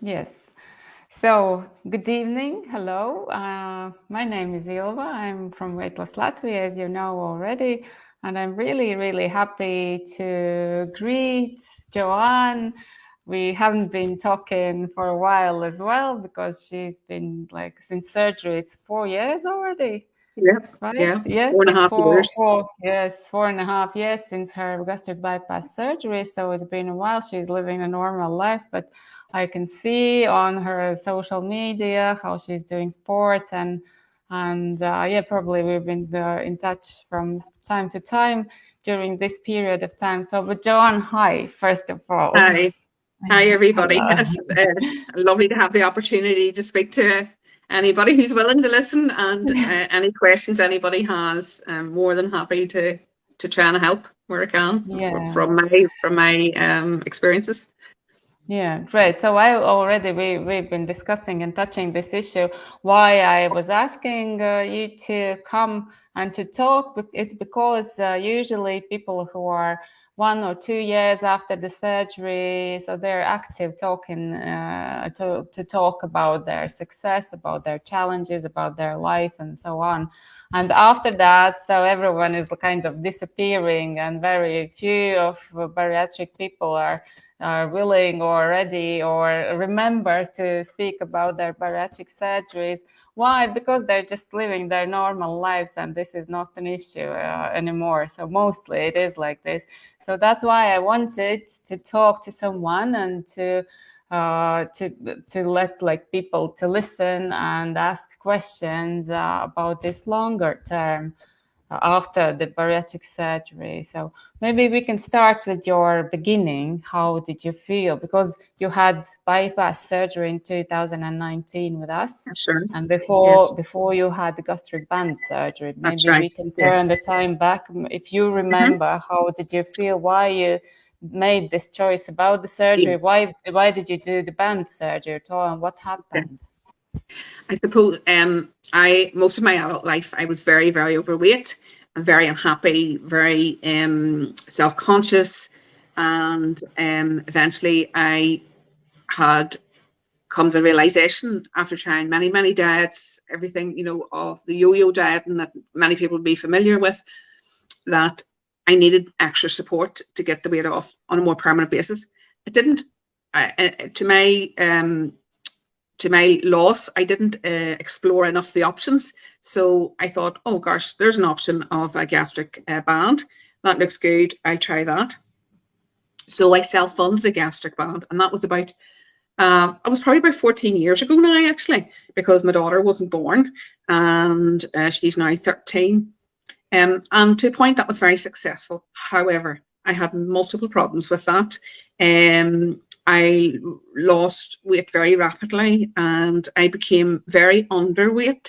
Yes. So, good evening. Hello. My name is Ilva. I'm from Weight Loss Latvia, as you know already. And I'm really, really happy to greet Joan. We haven't been talking for a while as well because she's been like since surgery, it's 4 years already. Yeah, Right? yeah, Yes, four and a it's half years. yes, 4.5 years since her gastric bypass surgery. So it's been a while. She's living a normal life, but I can see on her social media how she's doing sports and yeah, probably we've been in touch from time to time during this period of time. So, but Joanne, hi, first of all. Hi, hi, everybody. Hello. It's lovely to have the opportunity to speak to anybody who's willing to listen, and any questions anybody has. I'm more than happy to try and help where I can Yeah. from my experiences. Yeah, great. So I already we've been discussing and touching this issue. Why I was asking you to come and to talk, it's because usually people who are 1 or 2 years after the surgery, so they're active talking to talk about their success, about their challenges, about their life, and so on. And after that, so everyone is kind of disappearing, and very few of bariatric people are willing or ready or remember to speak about their bariatric surgeries. Why? Because they're just living their normal lives and this is not an issue anymore. So mostly it is like this. So that's why I wanted to talk to someone and to let like people to listen and ask questions about this longer term after the bariatric surgery. So maybe we can start with your beginning. How did you feel? Because you had bypass surgery in 2019 with us, Sure. and Yes, before you had the gastric band surgery. that's Maybe we right. can turn Yes. the time back. If you Hmm. remember, how did you feel? Why you made this choice about the Yeah. surgery? Why did you do the band surgery at all, and what Okay. happened? I suppose I most of my adult life I was very, very overweight, very unhappy, very self-conscious, and eventually I had come to the realization after trying many, many diets, everything, of the yo-yo diet, and that many people would be familiar with, that I needed extra support to get the weight off on a more permanent basis. It didn't, to my loss, I didn't explore enough the options. So I thought, oh gosh, there's an option of a gastric band. That looks good. I try that. So I self-funded a gastric band, and that was about I was probably about 14 years ago now, actually, because my daughter wasn't born, and she's now 13. And to a point, that was very successful. However, I had multiple problems with that. I lost weight very rapidly, and I became very underweight.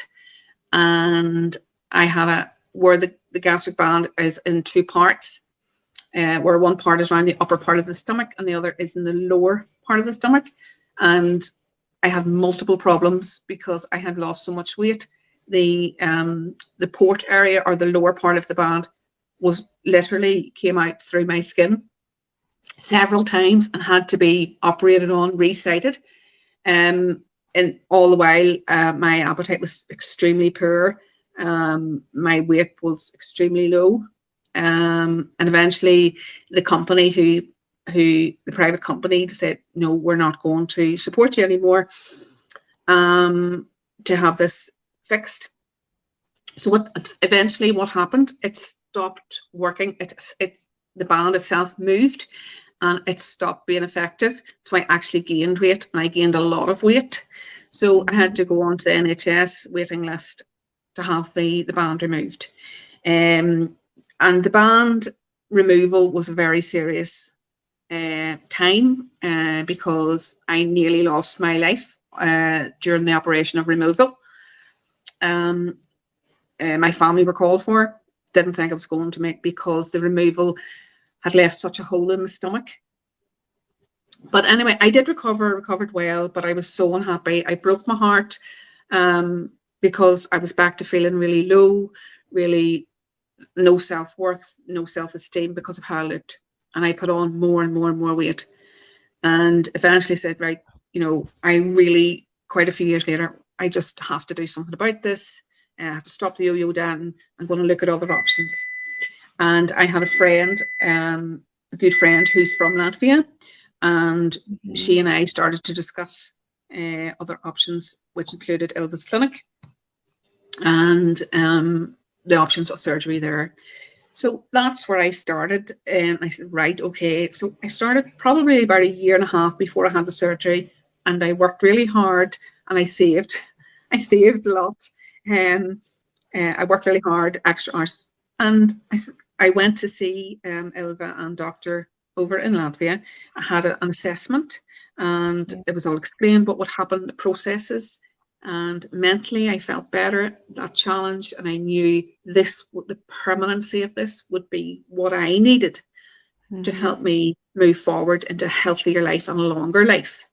And I had where the gastric band is in two parts, where one part is around the upper part of the stomach and the other is in the lower part of the stomach. And I had multiple problems because I had lost so much weight. The port area, or the lower part of the band, was literally came out through my skin several times and had to be operated on, resited. And all the while, my appetite was extremely poor. My weight was extremely low. And eventually, the company the private company said, no, we're not going to support you anymore, to have this fixed. So what happened? It stopped working. It's the band itself moved, and it stopped being effective. So I actually gained weight, and I gained a lot of weight. So I had Mhm. to go on to the NHS waiting list to have the band removed. Um, and the band removal was a very serious time, because I nearly lost my life during the operation of removal. Um, my family were called for. Didn't think I was going to make, because the removal had left such a hole in the stomach. But anyway, I did recovered well, but I was so unhappy. I broke my heart, because I was back to feeling really low, really no self-worth, no self-esteem because of how I looked. And I put on more and more and more weight, and eventually said, right, I really, quite a few years later, I just have to do something about this. I have to stop the yo-yo dieting. I'm going to look at other options. And I had a friend, a good friend who's from Latvia, and she and I started to discuss other options, which included Ilva's clinic and the options of surgery there. So that's where I started. And I said, right, okay. So I started probably about a year and a half before I had the surgery, and I worked really hard, and I saved a lot. I worked really hard, extra hours, and I went to see Ilva and Doctor over in Latvia. I had an assessment, and it was all explained what would happen, the processes. And mentally, I felt better, that challenge, and I knew the permanency of this would be what I needed to help me move forward into a healthier life and a longer life,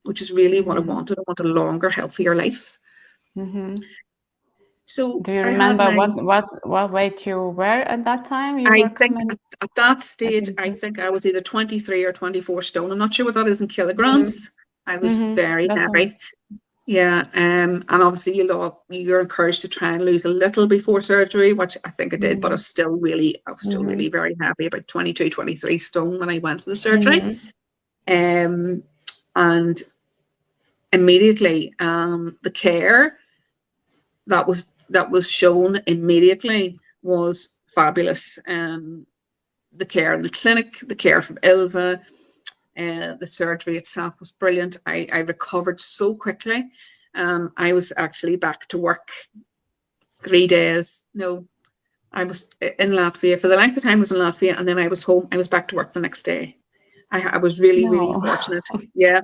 which is really what I wanted. I want a longer, healthier life. So do you I had remember what weight you were at that time? You I were think coming. at that stage, I think I was either 23 or 24 stone. I'm not sure what that is in kilograms. I was very That's heavy. Yeah, and obviously you're encouraged to try and lose a little before surgery, which I think I did, but I was still really very heavy, about 22, 23 stone when I went for the surgery. And immediately, the care that was shown immediately was fabulous. The care in the clinic, the care from Ilva, the surgery itself was brilliant. I recovered so quickly. I was actually back to work 3 days. No, I was in Latvia for the length of time I was in Latvia, and then I was home. I was back to work the next day. I was really, really fortunate. Yeah.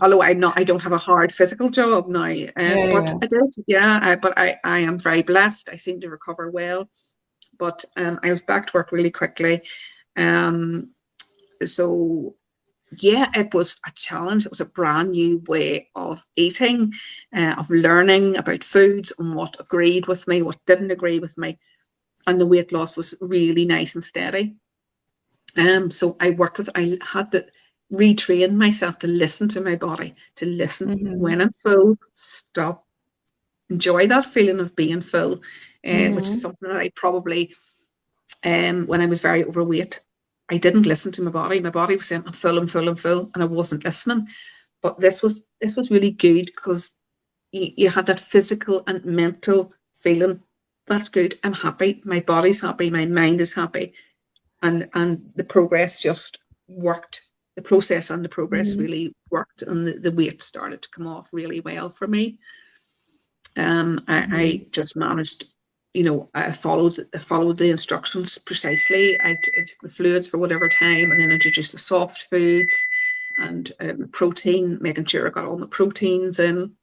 Although I don't have a hard physical job now, but I did. Yeah, but I am very blessed. I seem to recover well, but I was back to work really quickly. So yeah, it was a challenge. It was a brand new way of eating, of learning about foods and what agreed with me, what didn't agree with me. And the weight loss was really nice and steady. So I had to retrain myself to listen to my body, to listen when I'm full, stop, enjoy that feeling of being full, which is something that I probably, when I was very overweight, I didn't listen to my body. My body was saying, I'm full, I'm full, I'm full, and I wasn't listening. But this was really good because you had that physical and mental feeling. That's good. I'm happy. My body's happy. My mind is happy. And the progress just worked. The process and the progress really worked, and the weight started to come off really well for me. I just managed, I followed the instructions precisely. I took the fluids for whatever time, and then introduced the soft foods and protein, making sure I got all the proteins in.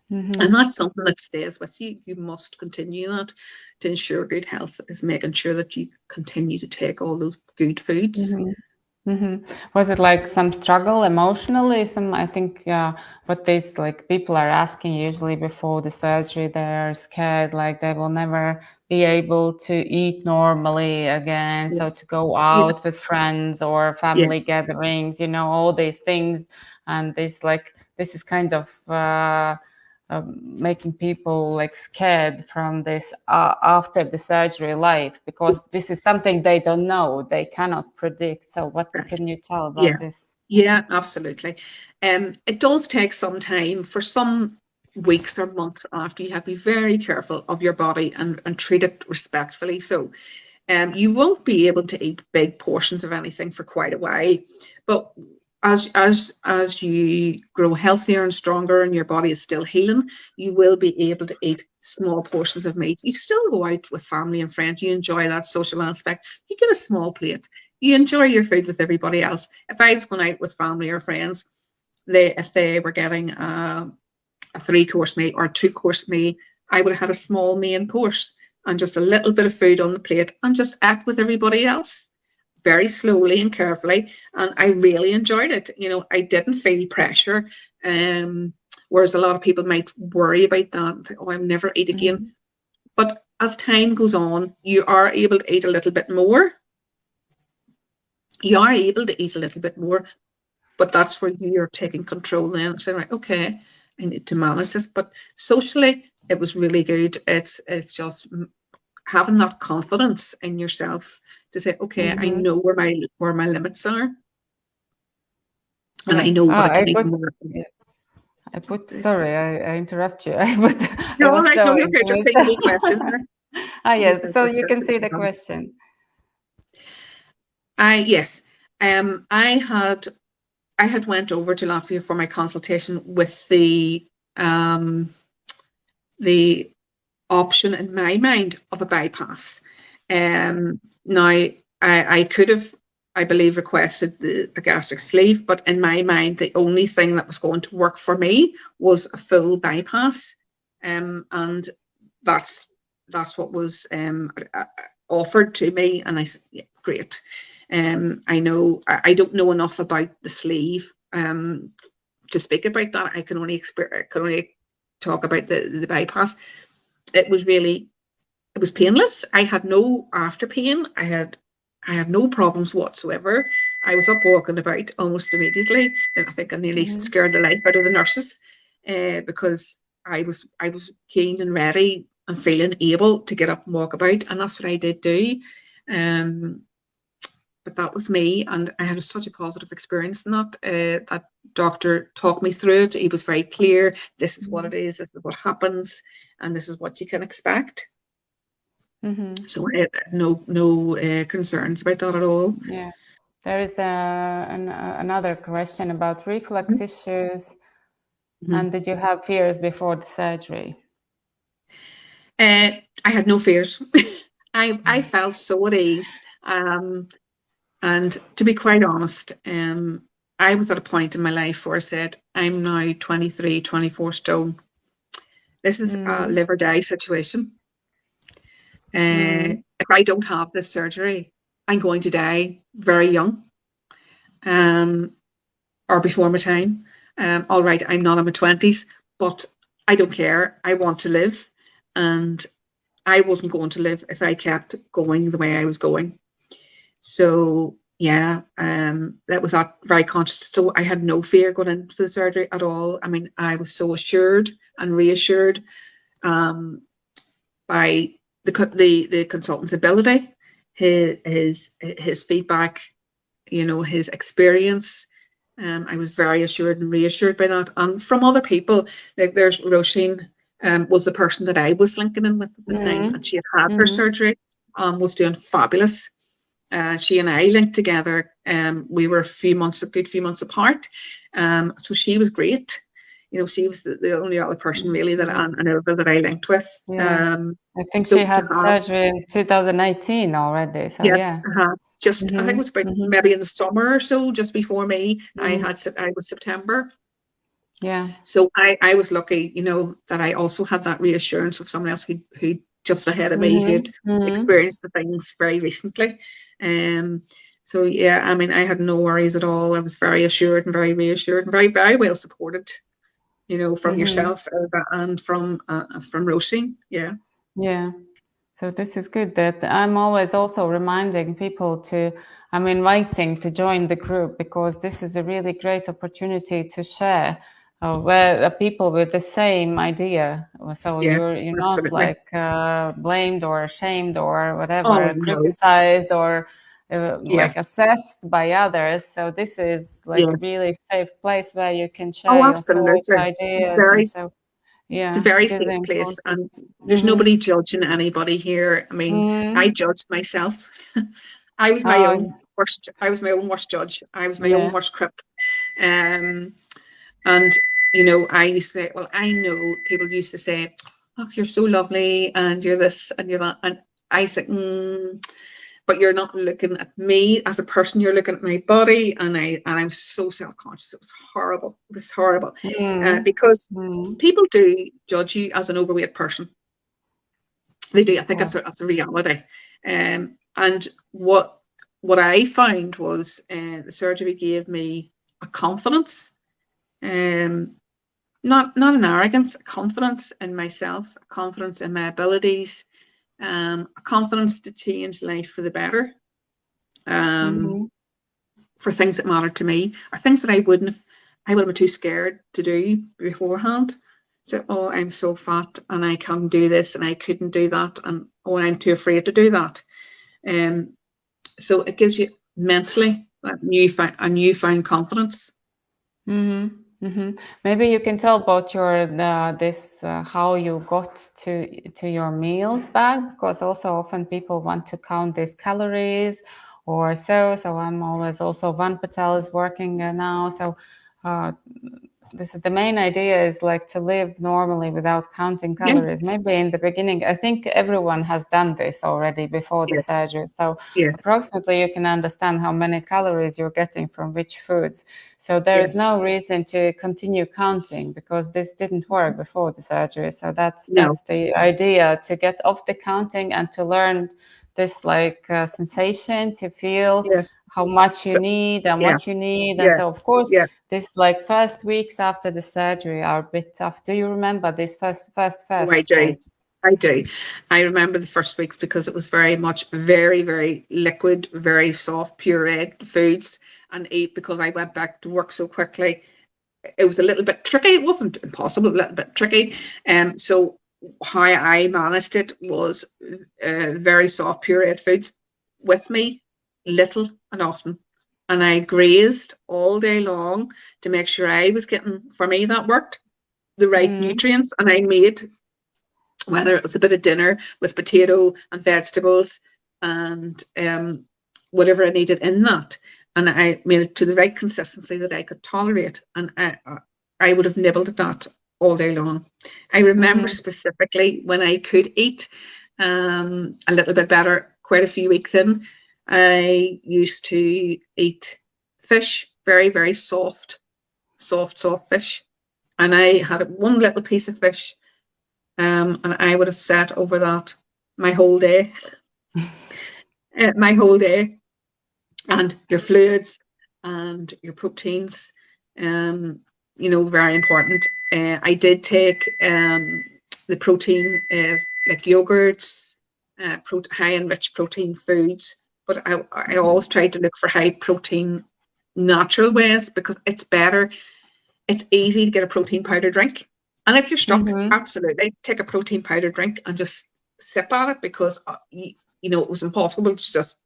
And that's something that stays with you. You must continue that to ensure good health, is making sure that you continue to take all those good foods. Was it like some struggle emotionally? I think what these people are asking usually before the surgery, they're scared like they will never be able to eat normally again. Yes. So to go out with friends or family gatherings, all these things, and this is kind of making people scared from this after the surgery life, because this is something they don't know, they cannot predict. So what can you tell about this? Yeah, absolutely. It does take some time. For some weeks or months after, you have to be very careful of your body and treat it respectfully. So you won't be able to eat big portions of anything for quite a while, but as you grow healthier and stronger and your body is still healing, you will be able to eat small portions of meat. You still go out with family and friends, you enjoy that social aspect, you get a small plate, you enjoy your food with everybody else. If I was going out with family or friends, if they were getting a 3-course meal or a 2-course meal, I would have had a small main course and just a little bit of food on the plate and just act with everybody else very slowly and carefully. And I really enjoyed it. I didn't feel pressure. Whereas a lot of people might worry about that. Oh, I'll never eat again. But as time goes on, you are able to eat a little bit more. You are able to eat a little bit more. But that's where you're taking control then and saying, right, okay, I need to manage this. But socially, it was really good. It's just having that confidence in yourself to say, okay, I Mm-hmm. know where my limits are, and I Yeah. know Oh, what I can I even put. work Yeah, I put. on. Sorry, I interrupt you. I put. I No, all was right, no, you're showing okay. to Just take a myself. wee question. Ah, Just yes. a So quick you can search see what you the have. question. Yes, I had went over to Latvia for my consultation with um the option in my mind of a bypass. Now I could have, I believe, requested the gastric sleeve, but in my mind, the only thing that was going to work for me was a full bypass, and that's what was offered to me, and I said, yeah, great. I know I don't know enough about the sleeve to speak about that. I can only talk about the bypass. It was really, it was painless. I had no after pain. I had no problems whatsoever. I was up walking about almost immediately. Then I think I nearly Mm-hmm. scared the life out of the nurses because I was keen and ready and feeling able to get up and walk about, and that's what I did do. Um, but that was me, and I had such a positive experience in that. That doctor talked me through it. He was very clear. This is what it is. This is what happens, and this is what you can expect. Mm-hmm. So I had no concerns about that at all. Yeah. There is another question about reflux issues. Mhm. And did you have fears before the surgery? Uh, I had no fears. I felt so at ease. And to be quite honest, I was at a point in my life where I said, I'm now 23, 24 stone. This is a Mm, live or die situation. mm, If I don't have this surgery, I'm going to die very young, um, or before my time. All right, I'm not in my 20s, but I don't care. I want to live. And I wasn't going to live if I kept going the way I was going. So yeah, that was not very conscious. So I had no fear going into the surgery at all. I mean, I was so assured and reassured um, by the consultant's ability, his feedback, you know, his experience. I was very assured and reassured by that. And from other people, like there's Roisin, was the person that I was linking in with at the time, and mm, she had her mm, surgery, was doing fabulous. She and I linked together. We were a good few months apart. So she was great. You know, she was the only other person mm. really She that was, I know that I linked with. yeah. I think she So to had have, surgery in 2019 already. So yes, yeah. just I think it Mm-hmm, was about mm-hmm, maybe in the summer or so, just before me. mm-hmm. I was September. Yeah. So I was lucky, you know, that I also had that reassurance of someone else who just ahead of me Mm-hmm, who'd mm-hmm, experienced the things very recently. Um, so yeah, I mean, I had no worries at all. I was very assured and very reassured and very, very well supported, you know, from mm-hmm. yourself and from Roisin. Yeah. Yeah. So this is good that I'm always also reminding people to, I'm inviting to join the group because this is a really great opportunity to share where people with the same idea. So Yeah, you're not absolutely. like blamed or ashamed or Oh whatever, no. criticized or Yeah. like assessed by others. So this is like Yeah. a really safe place where you can Oh, share your thoughts, absolutely. ideas, Very and so It's a yeah, very it is safe place, important. and there's Mm-hmm. nobody judging anybody here. I mean, I Mm-hmm. judged myself. Oh, I was my own worst judge. I was my own yeah. worst critic. Um, and you know, I used to say, well, I know people used to say, "Oh, you're so lovely, and you're this and you're that," and I said, but you're not looking at me as a person. You're looking at my body, and I'm so self-conscious. It was horrible. It was horrible Mm, because mm, people do judge you as an overweight person. They do. I think yeah. that's a reality. And what I found was the surgery gave me a confidence, um, not an arrogance, a confidence in myself, a confidence in my abilities, a confidence to change life for the better. Um, Mm-hmm. for things that mattered to me, or things that I would have been too scared to do beforehand. So, oh, I'm so fat and I can't do this and I couldn't do that, and oh, I'm too afraid to do that. Um, so it gives you mentally a newfound confidence. Maybe you can tell about your this how you got to your meals bag, because also often people want to count these calories or so. So I'm always also Van Patel is working now. So uh, this is the main idea is like to live normally without counting Yeah. calories. Maybe in the beginning, I think everyone has done this already before the Yes. surgery. So Yeah. approximately you can understand how many calories you're getting from which foods. So there is Yes. no reason to continue counting because this didn't work before the surgery. So No. that's the idea, to get off the counting and to learn this like sensation, to feel Yeah. how much you So, need and what yes. you need. And Yeah. so of course Yeah. this like first weeks after the surgery are a bit tough. Do you remember this Oh, I first do. stage? I do. I remember the first weeks because it was very much very, very liquid, very soft, pureed foods and eat because I went back to work so quickly. It was a little bit tricky. It wasn't impossible, a little bit tricky. So how I managed it was very soft, pureed foods with me, little and often. And I grazed all day long to make sure I was getting, for me, that worked, the right Mm, nutrients. And I made, whether it was a bit of dinner with potato and vegetables and whatever I needed in that. And I made it to the right consistency that I could tolerate. And I would have nibbled at that all day long. I remember mm-hmm, specifically when I could eat a little bit better, quite a few weeks in, I used to eat fish, very, very soft fish. And I had one little piece of fish and I would have sat over that my whole day, my whole day, and your fluids and your proteins, um, very important. I did take the protein, like yogurts, high and rich protein foods, but I always tried to look for high protein natural ways because it's better. It's easy to get a protein powder drink. And if you're stuck, mm-hmm, absolutely take a protein powder drink and just sip at it because, it was impossible to just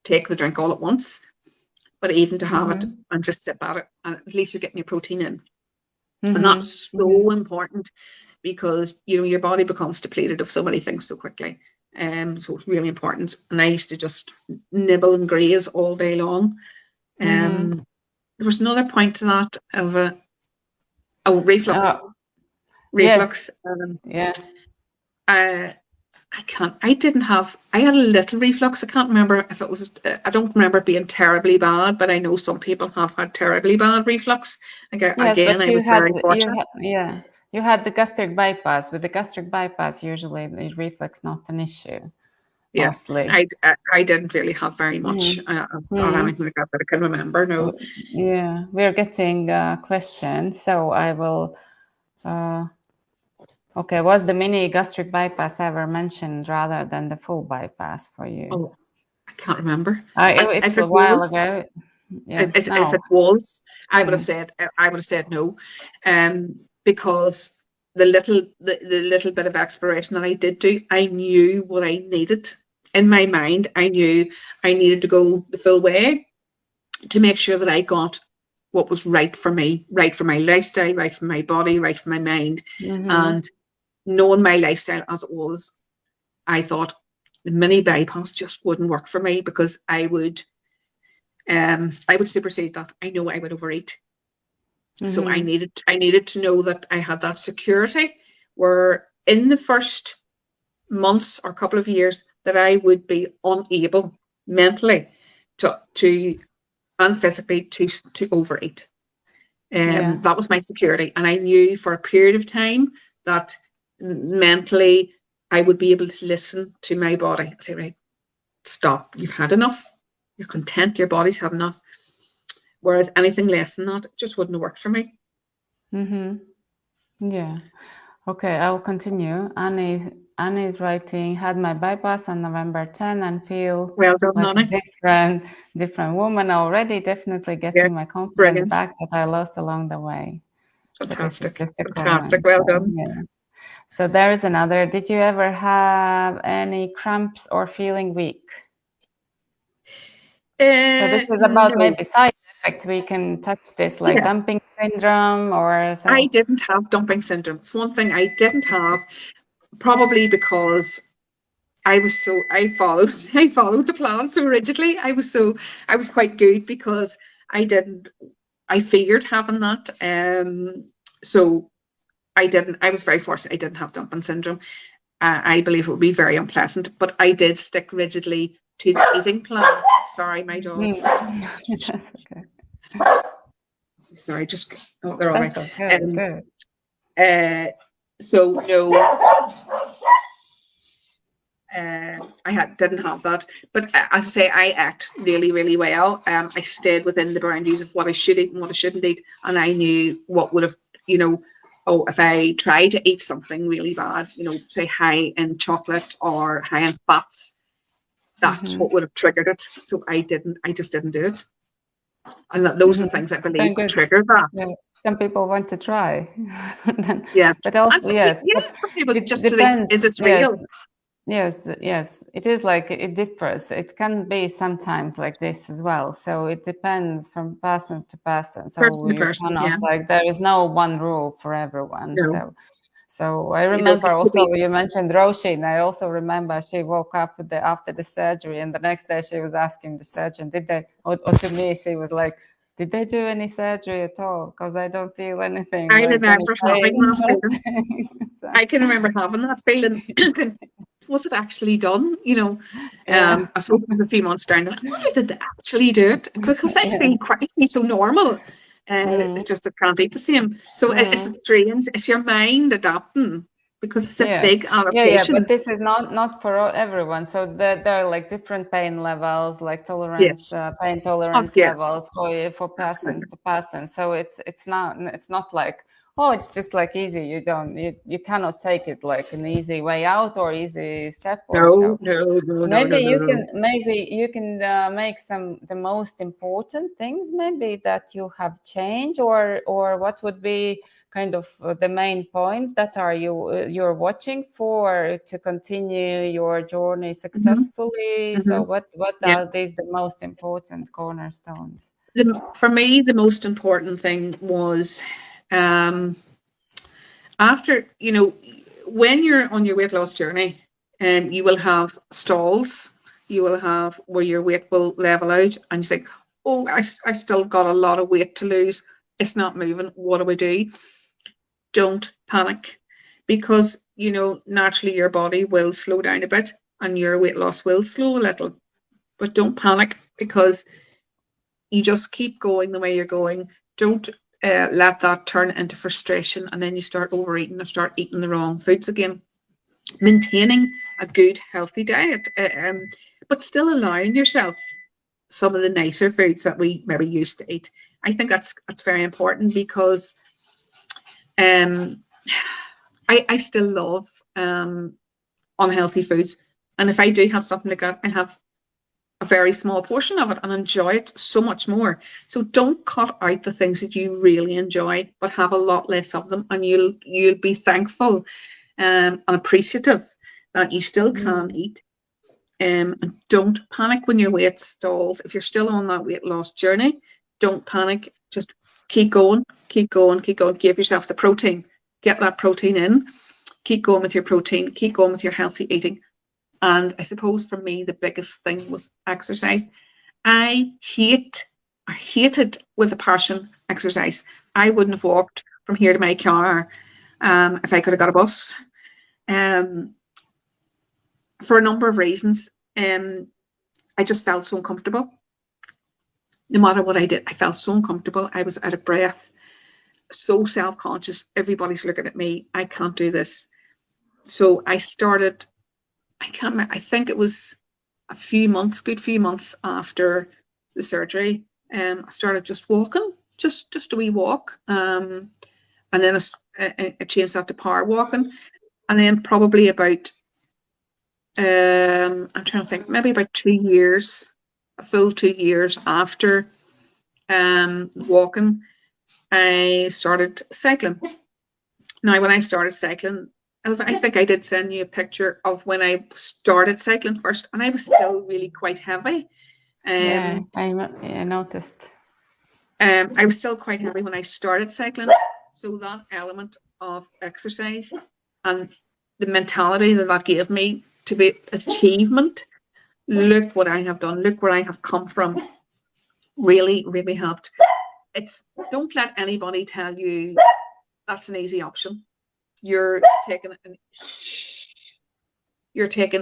take the drink all at once. But even to have it mm-hmm, and just sip at it, and at least you're getting your protein in. And mm-hmm, that's mm-hmm. so important because, your body becomes depleted of so many things so quickly. So it's really important. And I used to just nibble and graze all day long. Mm-hmm. There was another point to that of reflux. Oh, yeah, Reflux. yeah. I I didn't have, I had a little reflux. I can't remember if it was, I don't remember it being terribly bad, but I know some people have had terribly bad reflux. Yes, Again, but I was very you fortunate. had yeah, you had the gastric bypass. With the gastric bypass, usually the reflux not an issue, Yeah, mostly. I didn't really have very much or Mm-hmm. anything like that that I can remember. No. Yeah, we're getting questions, so I will. Uh, okay, was the mini gastric bypass ever mentioned rather than the full bypass for you? Oh, I can't remember. And It's if a it while was, ago. Yeah, if it no. was, Mm. I would have said no, because the little bit of exploration that I did do, I knew what I needed in my mind. I knew I needed to go the full way to make sure that I got what was right for me, right for my lifestyle, right for my body, right for my mind, Mm-hmm. and knowing my lifestyle as it was, I thought the mini bypass just wouldn't work for me because I would supersede that. I know I would overeat. So I Mm-hmm. needed to know that I had that security where in the first months or couple of years that I would be unable mentally to and physically to overeat. Yeah. That was my security. And I knew for a period of time that mentally I would be able to listen to my body and say, right, stop, you've had enough. You're content, your body's had enough. Whereas anything less than that just wouldn't have worked for me. Mm-hmm. Yeah. Okay, I'll continue. Annie's writing, had my bypass on November 10 and feel Well done, like a Annie. different woman already. Definitely Yeah, getting my confidence brilliant. back that I lost along the way. So this is Fantastic. just a Fantastic. comment. Well So, done. yeah. So there is another. Did you ever have any cramps or feeling weak? So this is about No. maybe side effects. We can touch this, like Yeah. dumping syndrome or I so. didn't have dumping syndrome. It's one thing I didn't have, probably because I followed I followed the plan so rigidly. I was quite good because I feared having that. So I was very fortunate I didn't have dumping syndrome. I believe it would be very unpleasant, but I did stick rigidly to the eating plan. Sorry, my dog. That's okay. Sorry, just they're all right. That's okay. Um, Good. so no, didn't have that, but as I say, I ate really, really well. I stayed within the boundaries of what I should eat and what I shouldn't eat, and I knew what would have, oh, if I tried to eat something really bad, say high in chocolate or high in fats, that's what would have triggered it. So I just didn't do it, and those are the things I believe Then good. trigger that. Yeah. Some people want to try, Yeah, but also and some, yes, yeah, but some people it just to think, depends. is this Yes, real? yes. It is like it differs. It can be sometimes like this as well. So it depends from person to person. So Person to you person, cannot yeah. like there is no one rule for everyone. No, So I it remember could also be. you mentioned Roshin. I also remember she woke up after the surgery, and the next day she was asking the surgeon, "Did they?" Or to me, she was like, "Did they do any surgery at all? Because I don't feel anything I like any remember having pain." that feeling. So, I can remember having that feeling. Was it actually done? yeah, I suppose it was a few months down the line. Why did they actually do it? Because I yeah. feel crazy, so normal. It's just I can't eat the same. So it's Mm. strange. It's your mind adapting because it's a Yes. big Yeah, adaptation. but this is not for everyone. So there are like different pain levels, like Yes. pain Oh, tolerance yes. levels for person Absolutely. to person. So it's not like, oh, it's just like easy. You cannot take it like an easy way out or easy step or No, so. no, no, no, Maybe no, no, no. make the most important things maybe that you have changed, or what would be kind of the main points that you're watching for to continue your journey Hmm. successfully. So Hmm. what Yeah. are these the most important cornerstones? For me, the most important thing was um, after, when you're on your weight loss journey, you will have stalls, you will have where your weight will level out, and you think, oh, I've still got a lot of weight to lose. It's not moving. What do I do? Don't panic because, naturally your body will slow down a bit and your weight loss will slow a little. But don't panic because you just keep going the way you're going. Don't let that turn into frustration and then you start overeating or start eating the wrong foods again. Maintaining a good, healthy diet, but still allowing yourself some of the nicer foods that we maybe used to eat. I think that's very important because um, I still love unhealthy foods. And if I do have something like that, I have a very small portion of it and enjoy it so much more. So don't cut out the things that you really enjoy, but have a lot less of them, and you'll be thankful and appreciative that you still can Mm. eat. And don't panic when your weight stalls. If you're still on that weight loss journey, don't panic. Just keep going, keep going, keep going. Give yourself the protein. Get that protein in. Keep going with your protein. Keep going with your healthy eating. And I suppose for me, the biggest thing was exercise. I hated with a passion exercise. I wouldn't have walked from here to my car if I could have got a bus. Um, for a number of reasons. I just felt so uncomfortable. No matter what I did, I felt so uncomfortable. I was out of breath, so self-conscious. Everybody's looking at me. I can't do this. So I started, I can't remember, I think it was good few months after the surgery. I started just walking, just a wee walk. And then I changed that to power walking. And then probably about I'm trying to think, maybe about 2 years, a full 2 years after walking, I started cycling. Now, when I started cycling, I think I did send you a picture of when I started cycling first, and I was still really quite heavy. Yeah, I noticed. I was still quite heavy when I started cycling. So that element of exercise and the mentality that that gave me to be achievement, look what I have done, look where I have come from, really, really helped. Don't let anybody tell you that's an easy option. You're taking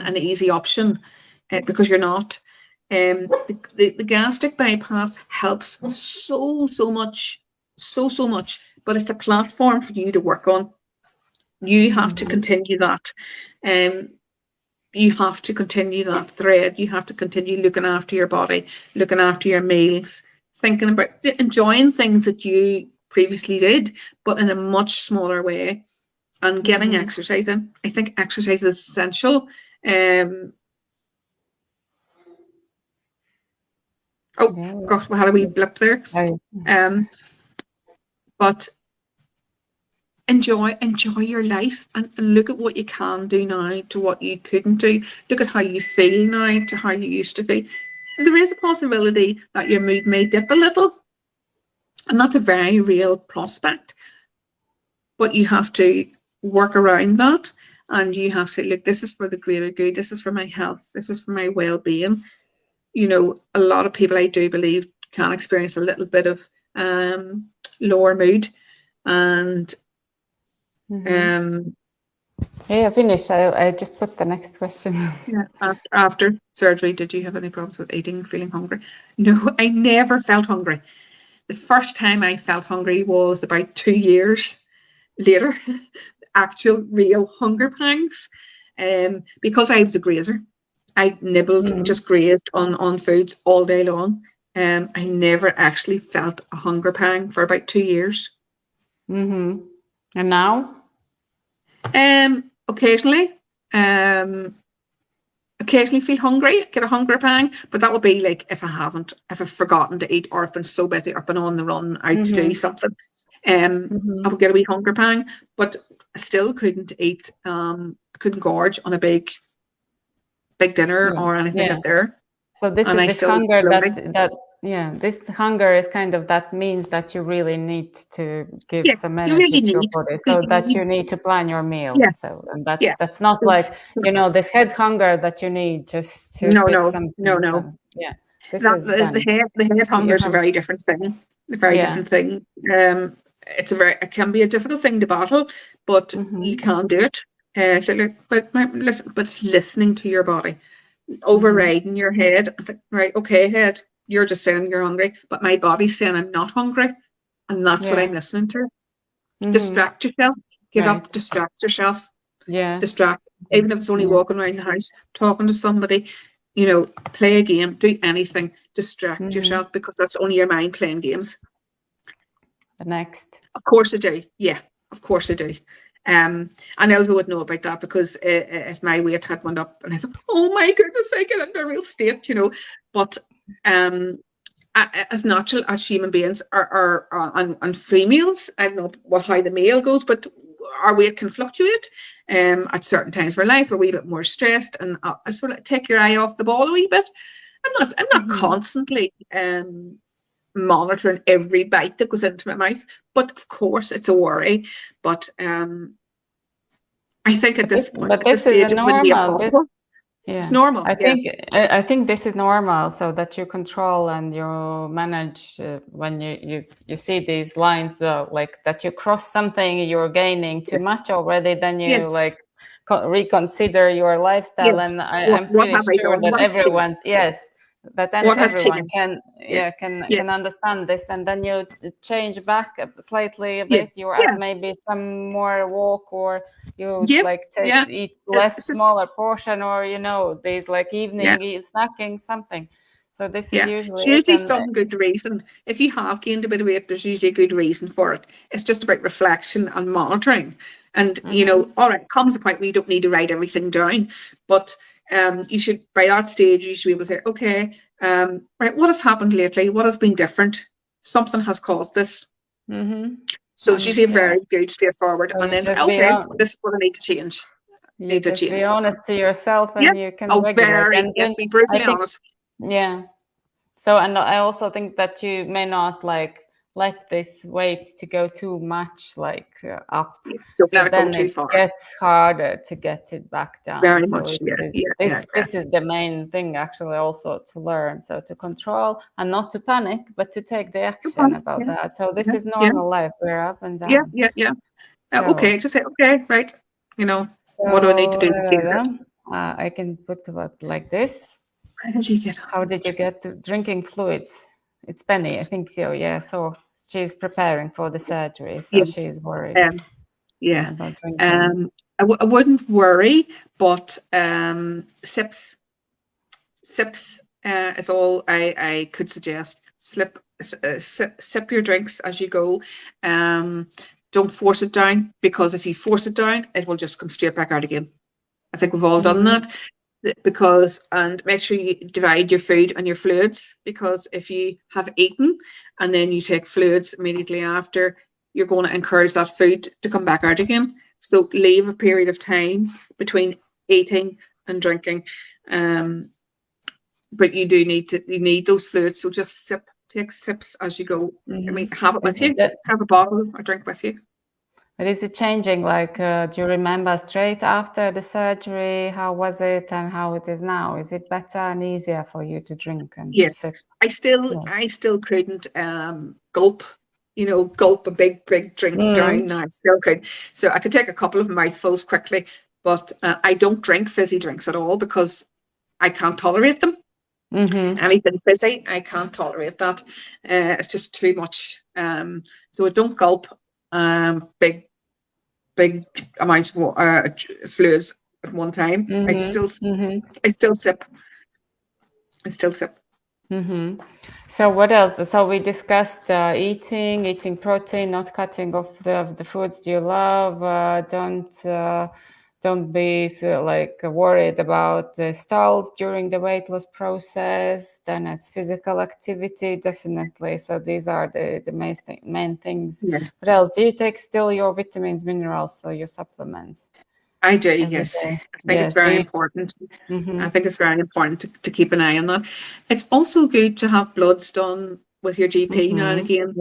an easy option because you're not. The gastric bypass helps so much, so much, but it's a platform for you to work on. You have to continue that. You have to continue that thread. You have to continue looking after your body, looking after your meals, thinking about enjoying things that you previously did, but in a much smaller way, and getting exercise in. I think exercise is essential. Gosh, we had a wee blip there. But enjoy your life and look at what you can do now to what you couldn't do. Look at how you feel now to how you used to feel. And there is a possibility that your mood may dip a little, and that's a very real prospect. But you have to work around that, and you have to say, look, this is for the greater good, this is for my health, this is for my well-being. You know, a lot of people, I do believe, can experience a little bit of lower mood, and yeah, finish. I just put the next question. Yeah, after surgery, did you have any problems with eating, feeling hungry? No, I never felt hungry. The first time I felt hungry was about 2 years later, actual real hunger pangs. Because I was a grazer, I nibbled, just grazed on foods all day long. I never actually felt a hunger pang for about 2 years. And now? Occasionally. Occasionally feel hungry, get a hunger pang, but that would be like if I've forgotten to eat, or if I've been so busy or been on the run out to do something. I would get a wee hunger pang, but I still couldn't eat, couldn't gorge on a big dinner or anything like there. So this and is this hunger this hunger is kind of, that means that you really need to give some energy to your body, so that you need to plan your meal. So, and that's not like, you know, this head hunger that you need just to pick something. No. Yeah, the head hunger is a very different thing. A very different thing. It can be a difficult thing to battle, but you can do it. So look, but it's listening to your body, overriding your head. Right, okay, head, you're just saying you're hungry, but my body's saying I'm not hungry, and that's what I'm listening to. Distract yourself. Get up, distract yourself. Distract, even if it's only walking around the house, talking to somebody, you know, play a game, do anything, distract yourself, because that's only your mind playing games. The next. Of course I do. Yeah, of course I do. And Elva would know about that, because if my weight had went up and I thought, oh my goodness, I get into a real state, you know. But as natural as human beings are and females, I don't know how the male goes, but our weight can fluctuate at certain times of our life. We're a wee bit more stressed, and I sort of take your eye off the ball a wee bit. I'm not constantly monitoring every bite that goes into my mouth, but of course it's a worry. But I think at this point, at this stage, it wouldn't be impossible. It's normal. I think this is normal, so that you control and you manage when you see these lines, like that you cross something, you're gaining too much already, then you like reconsider your lifestyle. And I'm pretty sure that everyone can understand this, and then you change back slightly a bit. You add maybe some more walk, or you eat less, smaller portion, or you know, these like evening snacking something. So this is usually some good reason. If you have gained a bit of weight, there's usually a good reason for it. It's just about reflection and monitoring. And you know, all right, comes a point where you don't need to write everything down, but you should, by that stage, you should be able to say, okay, right, what has happened lately? What has been different? Something has caused this. So it's usually very good, straightforward. So and you then, just be okay, on, this is what I need to change. you just be change. honest to yourself, Yeah. and you can Oh, regulate. And yes, then be I brutally think, honest. yeah. So, and I also think that you may not like let this weight to go too much up. Yeah, don't So let it go then too it far. gets harder to get it back down. Very So much, this is the main thing actually also to learn. So to control and not to panic, but to take the action about that. So this is normal life. We're up and down. Yeah. So, okay, just say, okay, right. What do I need to do to change it? I can put it like this. How did you get How did you get to drinking fluids? It's Penny, I think so. Yeah, so she's preparing for the surgery, so Yes. she's worried about drinking. I wouldn't worry, but sips is all I could suggest. Sip your drinks as you go. Don't force it down, because if you force it down, it will just come straight back out again. I think we've all done that. And make sure you divide your food and your fluids, because if you have eaten and then you take fluids immediately after, you're going to encourage that food to come back out again. So leave a period of time between eating and drinking. But you need those fluids. So just take sips as you go. I mean, have it with you. Have a bottle or drink with you. But is it changing? Do you remember straight after the surgery? How was it and how it is now? Is it better and easier for you to drink and yes, sip? I still couldn't gulp a big drink down. No, I still could. So I could take a couple of mouthfuls quickly, but I don't drink fizzy drinks at all because I can't tolerate them. Anything fizzy, I can't tolerate that. It's just too much. So I don't gulp big amounts of fluids at one time. I still sip. I still sip. So what else? So we discussed eating protein, not cutting off the foods you love. Don't be worried about the stalls during the weight loss process. Then it's physical activity, definitely. So these are the main things. Yeah. What else? Do you take still your vitamins, minerals, so your supplements? I do, yes. I think it's very important. I think it's very important to keep an eye on that. It's also good to have bloods done with your GP now and again.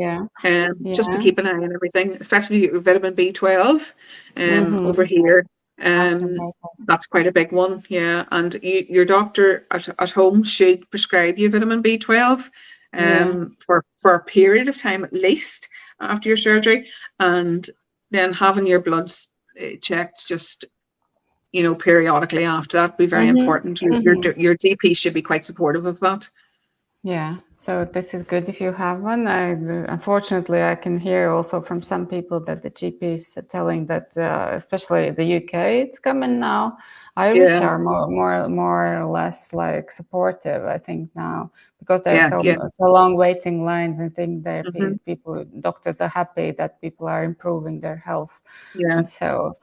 Just to keep an eye on everything, especially your vitamin B12 over here. That's quite a big one, yeah. And your doctor at home should prescribe you vitamin B12 for a period of time at least after your surgery, and then having your bloods checked just periodically after that be very important. Your GP should be quite supportive of that. Yeah, so this is good if you have one. Unfortunately, I can hear also from some people that the GP is telling that, especially the UK, it's coming now. Irish are more or less supportive, I think now, because there's so long waiting lines, and think that doctors are happy that people are improving their health. And so,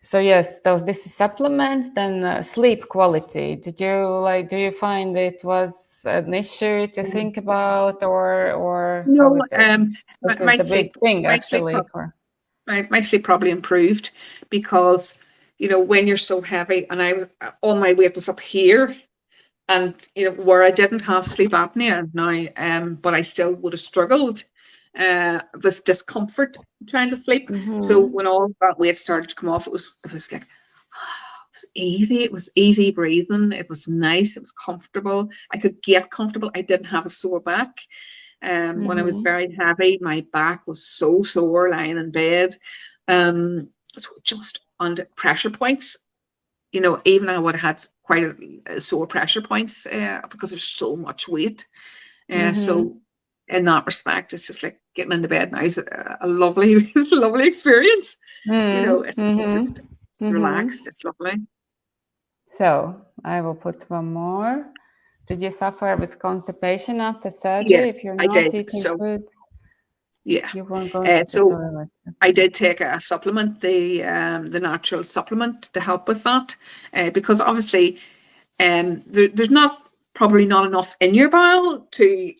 So yes, this is supplement. Then sleep quality. Do you find it was an issue to think about, or no? How is that? My sleep, big thing actually. My sleep probably improved because when you're so heavy, and all my weight was up here, and where I didn't have sleep apnea now, but I still would have struggled with discomfort trying to sleep. So when all that weight started to come off, it was like, it was easy. It was easy breathing. It was nice. It was comfortable. I could get comfortable. I didn't have a sore back. When I was very heavy, my back was so sore lying in bed. So just on the pressure points, even I would have had quite a sore pressure points because there's so much weight. So in that respect, it's just like getting into bed now is a lovely, lovely experience. It's just relaxed. It's lovely. So I will put one more. Did you suffer with constipation after surgery? Yes, if you're I not did. eating food? Yeah. You weren't going to the So toilet. I did take a supplement, the natural supplement, to help with that, because obviously there's probably not enough in your bowel to,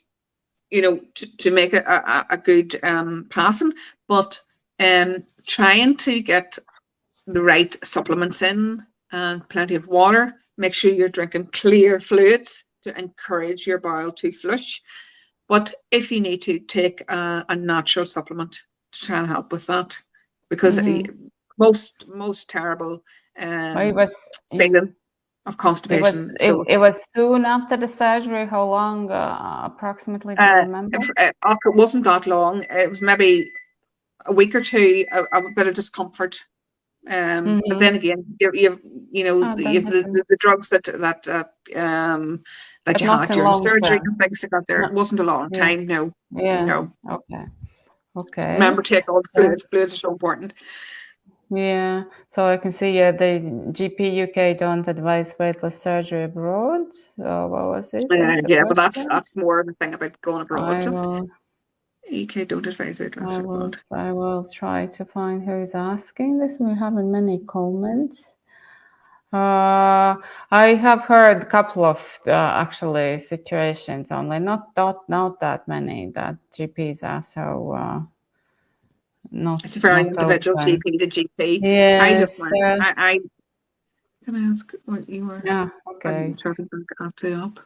to make a good passing, but trying to get the right supplements in and plenty of water. Make sure you're drinking clear fluids to encourage your bowel to flush. But if you need to, take a natural supplement to try and help with that, because most terrible Well, feeling of it was constipation. it, So it was soon after the surgery. How long approximately do you remember? after, it wasn't that long. It was maybe a week or two of a bit of discomfort. But then again, you've That makes sense. the drugs that But you not had in during long surgery term. and things like that. There, No. it wasn't a long Yeah. time. No, Yeah. no. Okay. Remember, take all the So, fluids. Fluids are so important. yeah. So I can see, the GP UK don't advise weight loss surgery abroad. What was it? That's the Yeah, but question. that's more the thing about going abroad. I Just will. UK don't advise weight loss abroad. I will try to find who's asking this. We have many comments. I have heard a couple of actually situations only, not that many that GPs are so not It's very individual, open. GP to GP. I just Yes. went. I can I ask what you were? Yeah. Okay. Traveling back after the op.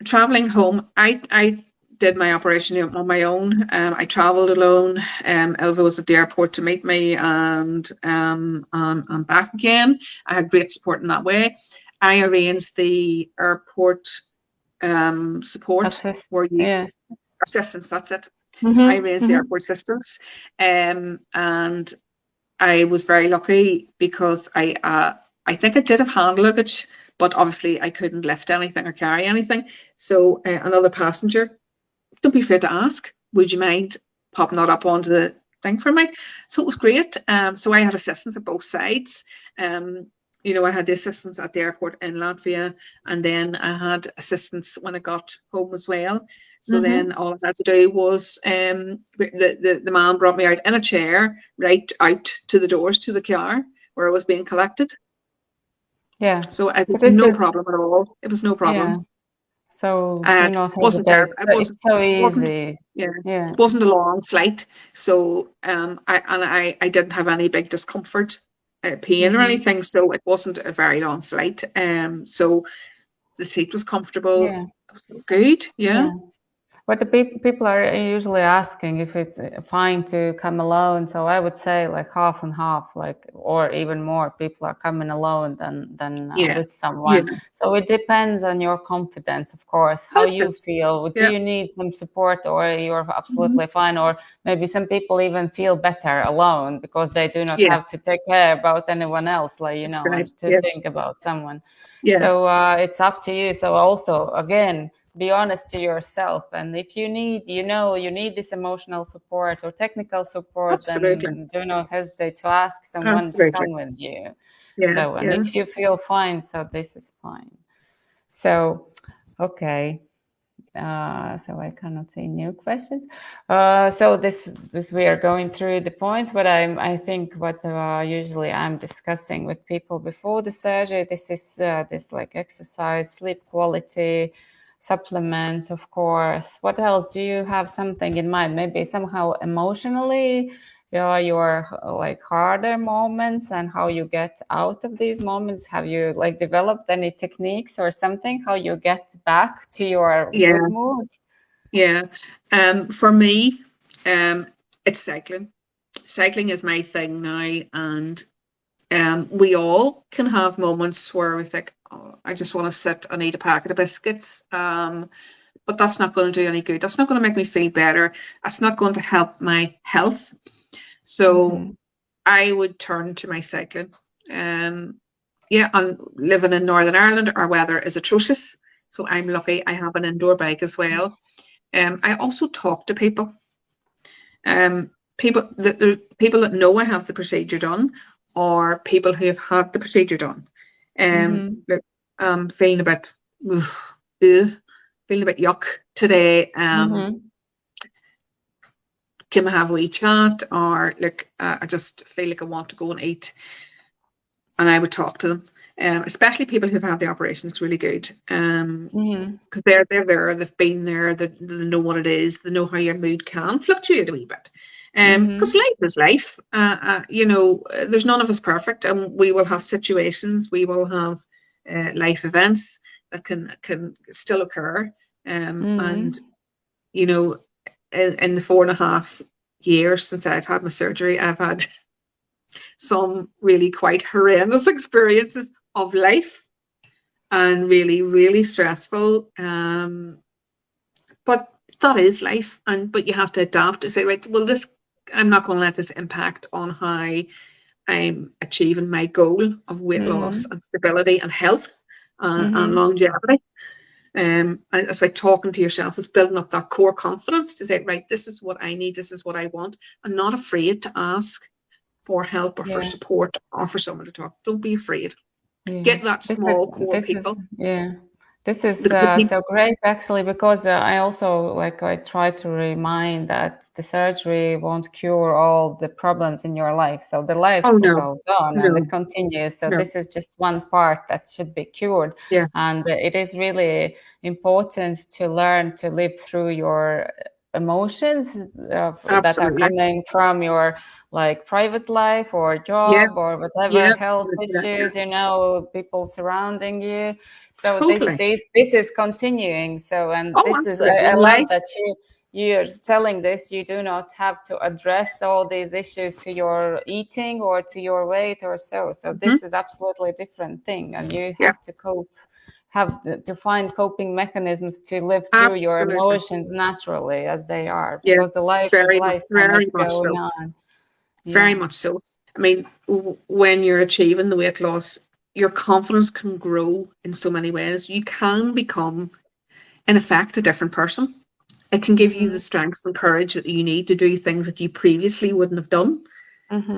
Traveling home, I did my operation on my own. I travelled alone. Elva was at the airport to meet me, and back again. I had great support in that way. I arranged the airport support for you. Yeah. Assistance, that's it. I arranged the airport assistance, and I was very lucky because I think I did have hand luggage, but obviously I couldn't lift anything or carry anything. So another passenger, don't be afraid to ask, would you mind popping that up onto the thing for me? So it was great. So I had assistance at both sides. I had the assistance at the airport in Latvia, and then I had assistance when I got home as well. So then all I had to do was the man brought me out in a chair right out to the doors to the car where I was being collected. Yeah. So it was no problem at all. It was no problem. Yeah. So do And not it wasn't hesitate. terrible. It's so easy. Yeah, Yeah. it wasn't a long flight. So I didn't have any big discomfort, pain or anything. So it wasn't a very long flight. So the seat was comfortable. Yeah. It was good. Yeah. Yeah. But the people are usually asking if it's fine to come alone. So I would say like half and half, or even more people are coming alone than Yeah. with someone. Yeah. So it depends on your confidence, of course, how That's you it. feel. Do Yeah. you need some support, or you're absolutely fine? Or maybe some people even feel better alone because they do not Yeah. have to take care about anyone else, That's right. and to Yes. think about someone. Yeah. So it's up to you. So also, again, be honest to yourself, and if you need this emotional support or technical support, Absolutely. then do not hesitate to ask someone to come with you. Yeah. So, and if you feel fine, so this is fine. So okay, so I cannot see new questions. So this we are going through the points, but I think what usually I'm discussing with people before the surgery, this is this like exercise, sleep quality, supplements, of course. What else? Do you have something in mind? Maybe somehow emotionally, your like harder moments and how you get out of these moments. Have you like developed any techniques or something? How you get back to your good mood? Yeah. For me, it's cycling. Cycling is my thing now, and we all can have moments where we think, oh, I just want to sit and eat a packet of biscuits. But that's not going to do any good. That's not going to make me feel better. That's not going to help my health. So I would turn to my cycling. Yeah, and living in Northern Ireland, our weather is atrocious. So I'm lucky I have an indoor bike as well. I also talk to people. People that know I have the procedure done, or people who have had the procedure done. Look, feeling a bit yuck today. can we have a wee chat, or look, I just feel like I want to go and eat, and I would talk to them. Especially people who've had the operation, it's really good. Because they're there, they've been there, they know what it is, they know how your mood can fluctuate a wee bit. Because life is life. There's none of us perfect, and we will have situations, we will have life events that can still occur. And in the 4.5 years since I've had my surgery, I've had some really quite horrendous experiences of life, and really, really stressful. But that is life, but you have to adapt to say, right, well, this, I'm not going to let this impact on how I'm achieving my goal of weight loss and stability and health and longevity. And it's by talking to yourself, it's building up that core confidence to say, right, this is what I need, this is what I want, and not afraid to ask for help or for support or for someone to talk. Don't be afraid. Get that small core people. This is so great, actually, because I also I try to remind that the surgery won't cure all the problems in your life. So the life still goes on and it continues. So this is just one part that should be cured. And it is really important to learn to live through your emotions that are coming from your private life or job or whatever health issues, people surrounding you. So this is continuing. So, and this is, I love that you're telling this. You do not have to address all these issues to your eating or to your weight or so. So this is absolutely a different thing, and you have to cope. Have to find coping mechanisms to live through your emotions naturally as they are, because the life is life, very much so. On. Very much so. I mean, when you're achieving the weight loss, your confidence can grow in so many ways. You can become, in effect, a different person. It can give you the strength and courage that you need to do things that you previously wouldn't have done.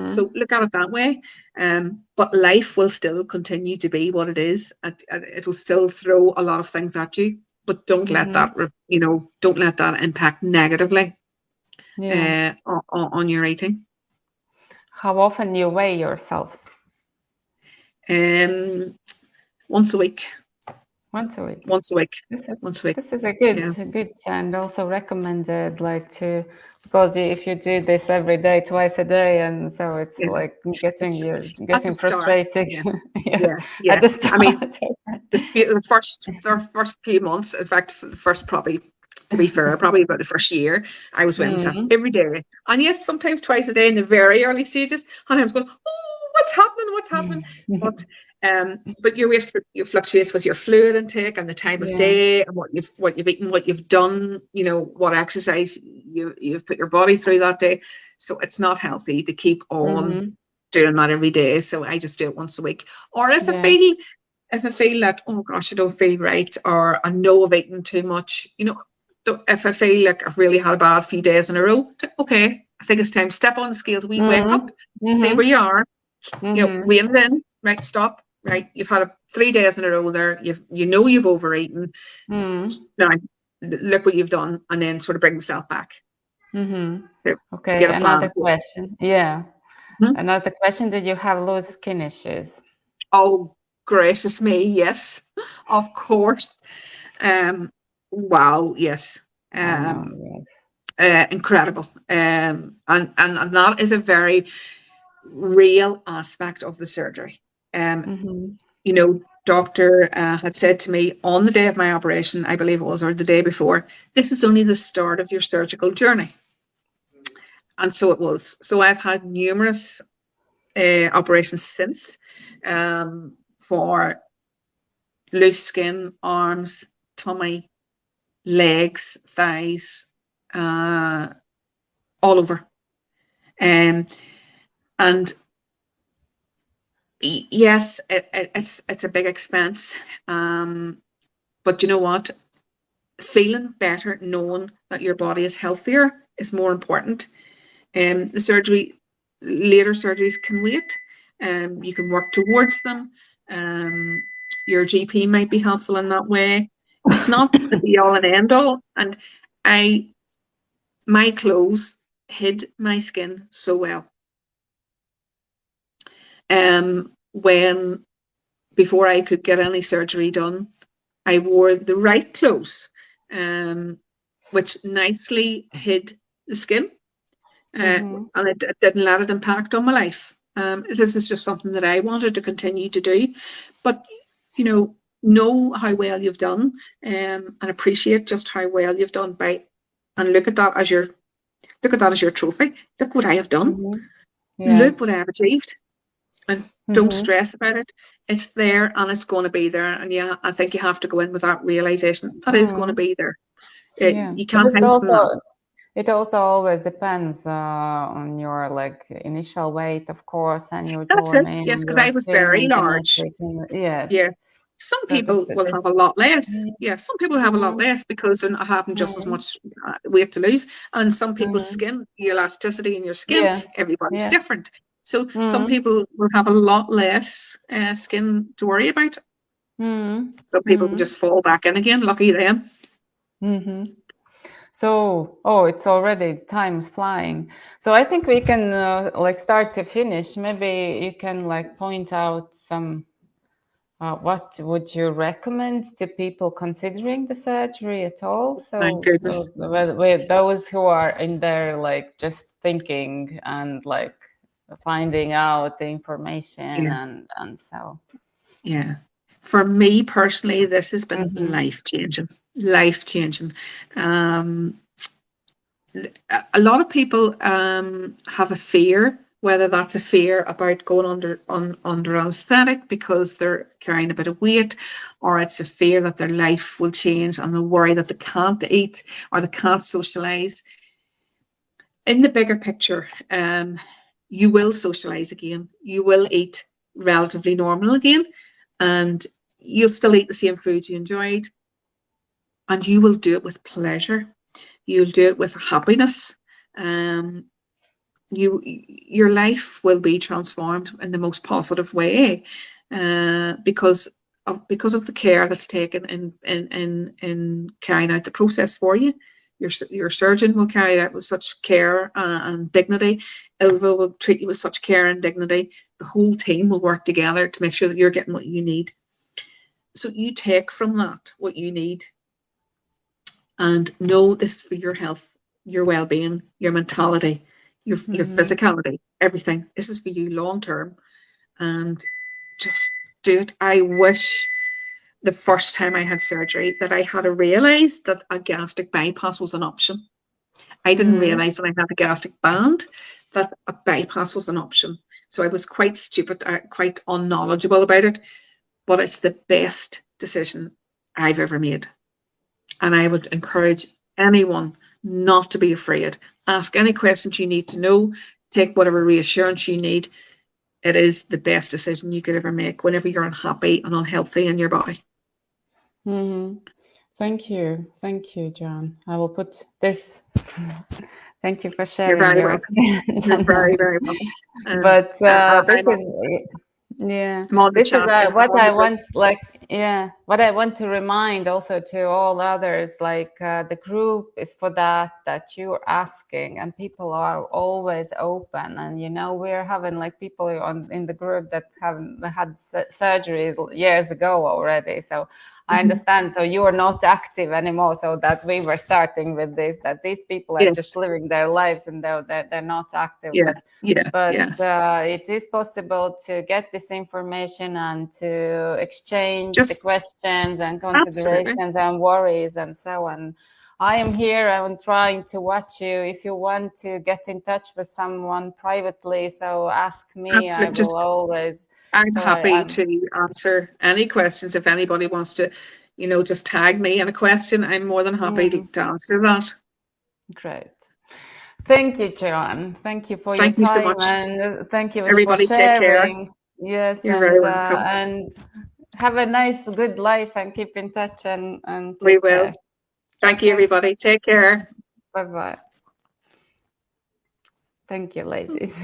So look at it that way. But life will still continue to be what it is. It will still throw a lot of things at you, but don't let that, don't let that impact negatively on your eating. How often you weigh yourself? Once a week. Once a week. Once a week. This is a good and also recommended, because if you do this every day, twice a day, and so it's getting frustrated. At the start. I mean, the first few months, in fact, for the first probably about the first year, I was weighing myself every day, and yes, sometimes twice a day in the very early stages, and I was going, oh, what's happening? But your weight fluctuates with your fluid intake and the time of day and what you've eaten, what you've done, what exercise you've put your body through that day. So it's not healthy to keep on doing that every day. So I just do it once a week. Or if I feel that, oh gosh, I don't feel right, or I know I've eaten too much, if I feel like I've really had a bad few days in a row, okay, I think it's time to step on the scales, we wake up, see where you are, rein it in, right, stop. Right, you've had 3 days in a row there. You've overeaten. Now look what you've done, and then sort of bring yourself back. So okay, another question. Another question. Did you have loose skin issues? Oh, gracious me, yes, of course. Wow, yes. Incredible. And that is a very real aspect of the surgery. Doctor had said to me on the day of my operation, I believe it was, or the day before, this is only the start of your surgical journey. And so it was. So I've had numerous operations since for loose skin, arms, tummy, legs, thighs, all over. And yes, it's a big expense, but you know what? Feeling better, knowing that your body is healthier, is more important. The later surgeries can wait. You can work towards them. Your GP might be helpful in that way. It's not the be all and end all. And my clothes hid my skin so well. When before I could get any surgery done, I wore the right clothes, which nicely hid the skin, and it didn't let it impact on my life. This is just something that I wanted to continue to do, but know how well you've done, and appreciate just how well you've done and look at that as your trophy. Look what I have done. Look what I have achieved. And don't stress about it. It's there and it's going to be there. And yeah, I think you have to go in with that realization that is going to be there. You can't hide from that. It also always depends on your initial weight, of course, and your journey. It. Yes, because I was very large. Yeah. Some people will have a lot less. Yeah, some people have a lot less because they're not having just as much weight to lose. And some people's skin, the elasticity in your skin, everybody's different. So some people will have a lot less skin to worry about. Some people will just fall back in again. Lucky them. So, it's already time's flying. So I think we can start to finish. Maybe you can point out some. What would you recommend to people considering the surgery at all? So thank goodness. With those who are in there, just thinking and finding out the information and so. Yeah. For me personally, this has been life-changing. A lot of people have a fear, whether that's a fear about going under anesthetic because they're carrying a bit of weight, or it's a fear that their life will change and they'll worry that they can't eat or they can't socialize. In the bigger picture, you will socialize again. You will eat relatively normal again, and you'll still eat the same food you enjoyed, and you will do it with pleasure. You'll do it with happiness. Your life will be transformed in the most positive way, because of the care that's taken in carrying out the process for you. Your surgeon will carry it out with such care and dignity. Ilva will treat you with such care and dignity. The whole team will work together to make sure that you're getting what you need. So you take from that what you need, and know this is for your health, your well-being, your mentality, your physicality, everything. This is for you long term, and just do it. I wish the first time I had surgery that I had realized that a gastric bypass was an option. I didn't realize when I had a gastric band that a bypass was an option. So I was quite stupid, quite unknowledgeable about it, but it's the best decision I've ever made. And I would encourage anyone not to be afraid. Ask any questions you need to know. Take whatever reassurance you need. It is the best decision you could ever make whenever you're unhappy and unhealthy in your body. Thank you, Joan. I will put this. Thank you for sharing. You're very welcome. You're very, very welcome. But this is what I want. What I want to remind also to all others, the group is for that you're asking, and people are always open. And we're having people in the group that haven't had surgeries years ago already. So I understand. So you are not active anymore. So that we were starting with this, that these people are just living their lives and they're not active. But it is possible to get this information and to exchange the questions and considerations and worries and so on. I am here. I'm trying to watch you. If you want to get in touch with someone privately, so ask me. Absolutely. I will always. I'm happy to answer any questions. If anybody wants to, just tag me in a question, I'm more than happy to answer that. Great. Thank you, Joan. Thank you for your time. So much. And thank you Everybody for sharing. Take care. Yes, you're very welcome. And have a nice, good life and keep in touch and we will. Care. Thank you, everybody. Take care. Bye-bye. Thank you, ladies.